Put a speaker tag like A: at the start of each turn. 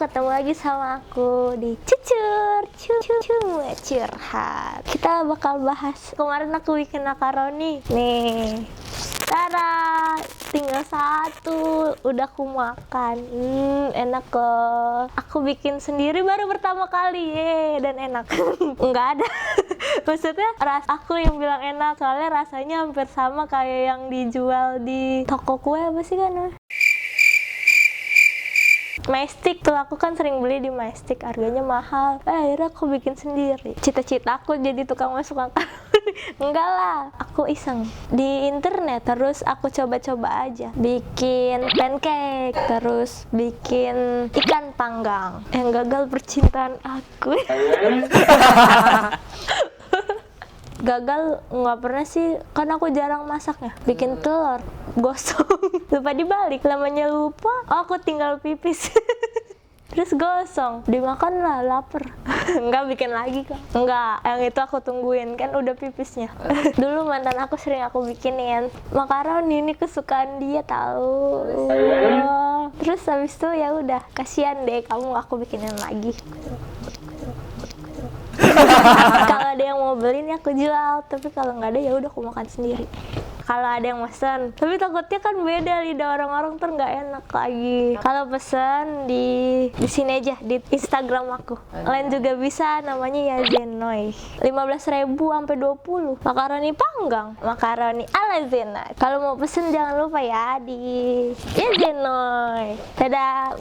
A: ketemu lagi sama aku di curhat. Kita bakal bahas kemarin aku bikin makaroni nih. Tara, tinggal satu, udah aku makan. Enak loh. Aku bikin sendiri baru pertama kali, dan enak. Enggak ada. Maksudnya aku yang bilang enak, soalnya rasanya hampir sama kayak yang dijual di toko kue apa sih kan? Majestic tuh, aku kan sering beli di Majestic, harganya mahal. Akhirnya aku bikin sendiri. Cita-cita aku jadi tukang masak makaroni. Enggak lah, aku iseng di internet, terus aku coba-coba aja bikin pancake, terus bikin ikan panggang. Yang gagal percintaan aku. Gagal nggak pernah sih, kan aku jarang masaknya. Bikin telur gosong, lupa dibalik, lamanya lupa, aku tinggal pipis. Terus gosong, dimakan lah, lapar. Enggak, bikin lagi kok. Enggak, yang itu aku tungguin, kan udah pipisnya. Dulu mantan aku sering aku bikinin makaroni, ini kesukaan dia tahu. Terus habis itu ya udah, kasihan deh kamu, aku bikinin lagi. Kalau ada yang mau beli nih aku jual, tapi kalau nggak ada ya udah aku makan sendiri. Kalau ada yang pesan, tapi takutnya kan beda lidah orang-orang, ntar nggak enak lagi. Kalau pesan di sini aja, di Instagram aku. Lain juga bisa, namanya Yazenoy. 15.000 sampai 20. Makaroni panggang, makaroni ala Zena. Kalau mau pesen jangan lupa ya di Yazenoy. Dadah.